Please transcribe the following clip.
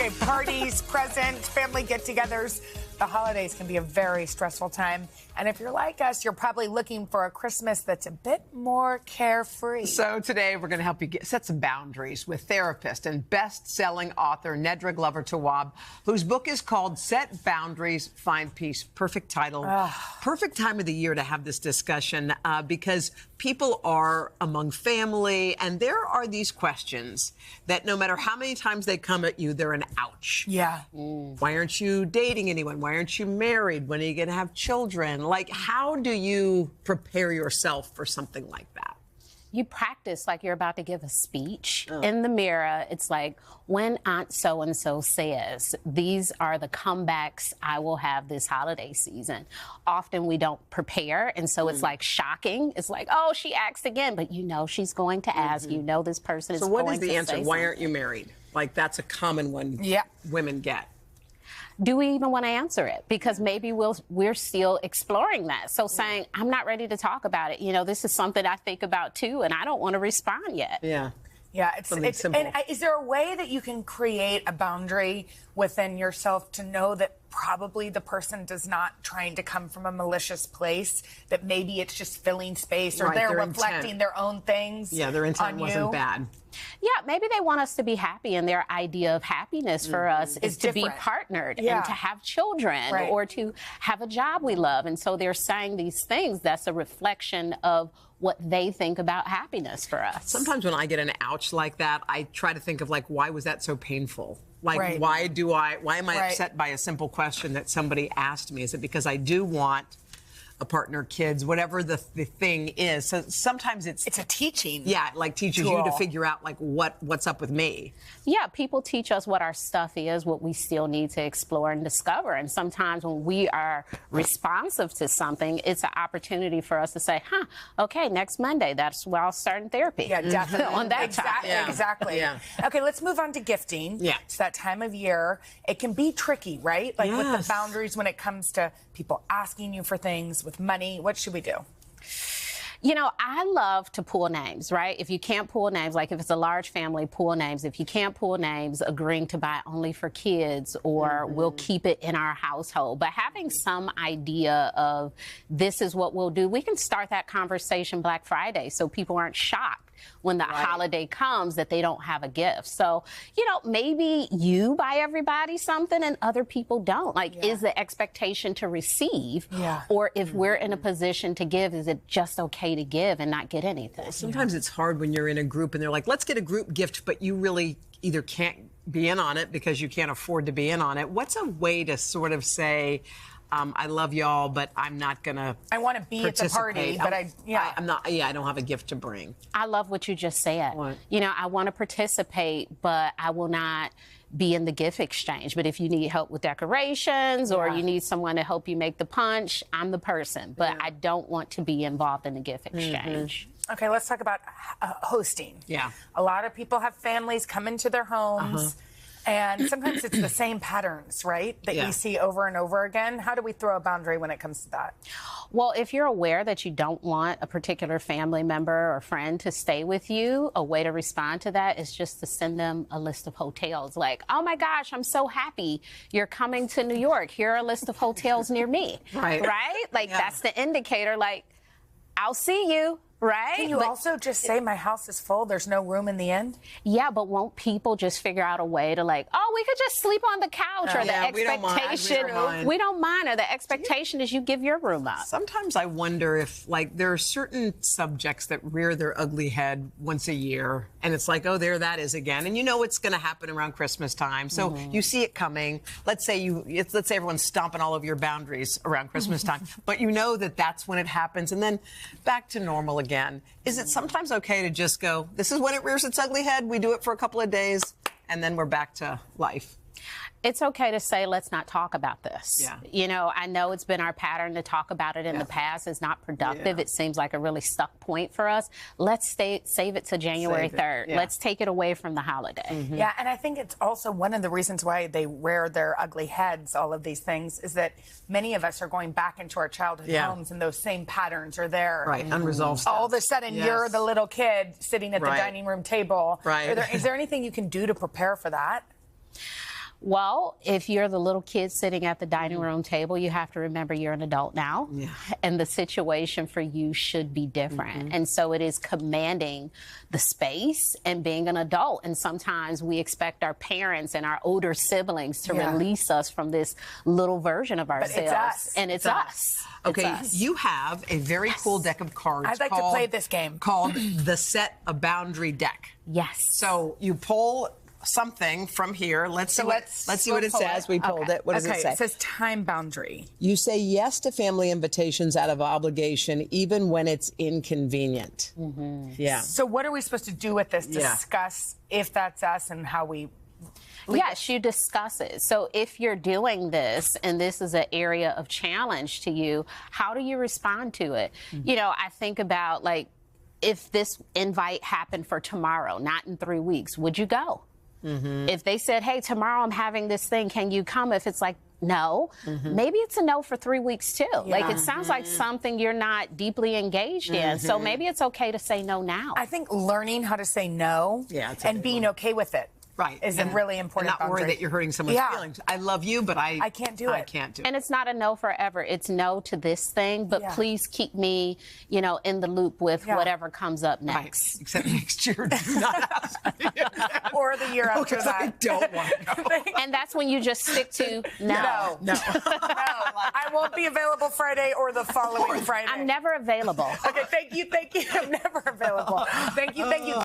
birthday parties, presents, family get-togethers. The holidays can be a very stressful time. And if you're like us, you're probably looking for a Christmas that's a bit more carefree. So today we're going to help you set some boundaries with therapist and best-selling author Nedra Glover Tawwab, whose book is called Set Boundaries, Find Peace. Perfect title. Perfect time of the year to have this discussion because people are among family and there are these questions that no matter how many times they come at you, they're an ouch. Yeah. Why aren't you dating anyone? Why aren't you married? When are you going to have children? Like, how do you prepare yourself for something like that? You practice like you're about to give a speech. In the mirror, it's like, when Aunt so-and-so says, these are the comebacks I will have this holiday season. Often we don't prepare, and so it's like shocking. It's like, oh, she asked again, but you know she's going to ask. You know this person is going to say something. So what is the answer? Why aren't you married? Like, that's a common one women get. Do we even want to answer it? Because maybe we're still exploring that. So saying, I'm not ready to talk about it. You know, this is something I think about too, and I don't want to respond yet. Yeah. Yeah, it's simple. And is there a way that you can create a boundary within yourself to know that probably the person does not trying to come from a malicious place, that maybe it's just filling space, or they're reflecting their own things? Yeah, their intent wasn't bad. Yeah, maybe they want us to be happy, and their idea of happiness for us is to be partnered and to have children or to have a job we love. And so they're saying these things that's a reflection of what they think about happiness for us. Sometimes when I get an ouch like that, I try to think of, like, why was that so painful? Like, why am I upset by a simple question that somebody asked me? Is it because I do want a partner, kids, whatever the thing is? So sometimes it's a teaching. Yeah, like teaches you to figure out, like, what's up with me. Yeah, people teach us what our stuff is, what we still need to explore and discover. And sometimes when we are responsive to something, it's an opportunity for us to say, okay, next Monday, that's where I'll start in therapy. Yeah, definitely. On that topic. Exactly. Yeah. Okay, let's move on to gifting. Yeah. It's that time of year. It can be tricky, right? Like with the boundaries when it comes to people asking you for things, with money. What should we do? You know, I love to pull names, right? If you can't pull names, like if it's a large family, pull names. If you can't pull names, agreeing to buy only for kids, or we'll keep it in our household. But having some idea of this is what we'll do, we can start that conversation Black Friday so people aren't shocked when the holiday comes that they don't have a gift. So, you know, maybe you buy everybody something and other people don't. Like, is the expectation to receive? Or if we're in a position to give, is it just okay to give and not get anything? Well, sometimes it's hard when you're in a group and they're like, let's get a group gift, but you really either can't be in on it because you can't afford to be in on it. What's a way to sort of say, I love y'all, but I'm not gonna. I want to be at the party, but I'm not. Yeah, I don't have a gift to bring. I love what you just said. What? You know, I want to participate, but I will not be in the gift exchange. But if you need help with decorations or you need someone to help you make the punch, I'm the person. But I don't want to be involved in the gift exchange. Okay, let's talk about hosting. Yeah. A lot of people have families come into their homes. And sometimes it's the same patterns, right, that you see over and over again. How do we throw a boundary when it comes to that? Well, if you're aware that you don't want a particular family member or friend to stay with you, a way to respond to that is just to send them a list of hotels. Like, oh, my gosh, I'm so happy you're coming to New York. Here are a list of hotels near me. Right? Like, that's the indicator. Like, I'll see you. Right? Can you also just say, my house is full, there's no room in the end? Yeah, but won't people just figure out a way to, like, oh, we could just sleep on the couch, or the expectation, we don't mind, or the expectation is you give your room up. Sometimes I wonder if, like, there are certain subjects that rear their ugly head once a year, and it's like, oh, there that is again. And you know it's going to happen around Christmas time, so you see it coming. Let's say everyone's stomping all over your boundaries around Christmas time, but you know that that's when it happens, and then back to normal again. Is it sometimes okay to just go, this is when it rears its ugly head, we do it for a couple of days, and then we're back to life? It's okay to say, let's not talk about this. You know, I know it's been our pattern to talk about it in the past. It's not productive. It seems like a really stuck point for us. Let's save it to January 3rd. Let's take it away from the holiday. Yeah, and I think it's also one of the reasons why they rear their ugly heads, all of these things, is that many of us are going back into our childhood homes, and those same patterns are there. Unresolved stuff. All of a sudden, you're the little kid sitting at the dining room table. Is there anything you can do to prepare for that? Well, if you're the little kid sitting at the dining room table, you have to remember you're an adult now. Yeah. And the situation for you should be different. And so it is commanding the space and being an adult. And sometimes we expect our parents and our older siblings to release us from this little version of ourselves. But it's us. And it's us. Okay, It's us. you have a very cool deck of cards. I'd like to play this game. Called the Set a Boundary deck. Yes. So you pull something from here. Let's see what it says. We pulled it. What does it say? It says time boundary. You say yes to family invitations out of obligation, even when it's inconvenient. Yeah. So what are we supposed to do with this? Discuss if that's us and how we... Yes, you discuss it. So if you're doing this and this is an area of challenge to you, how do you respond to it? You know, I think about, like, if this invite happened for tomorrow, not in 3 weeks, would you go? If they said, hey, tomorrow I'm having this thing, can you come? If it's like, no, maybe it's a no for 3 weeks too. Like, it sounds like something you're not deeply engaged in. So maybe it's okay to say no now. I think learning how to say no and being okay with it is a really important and not worry boundary. that you're hurting someone's feelings. I love you, but I can't do it. I can't do it. And it's not a no forever. It's no to this thing, but please keep me, you know, in the loop with whatever comes up next. Right. Except next year, do not ask me. Or the year after that. I don't want to go. And that's when you just stick to no. No. I won't be available Friday or the following Friday. I'm never available. Okay, thank you. I'm never available. Thank you.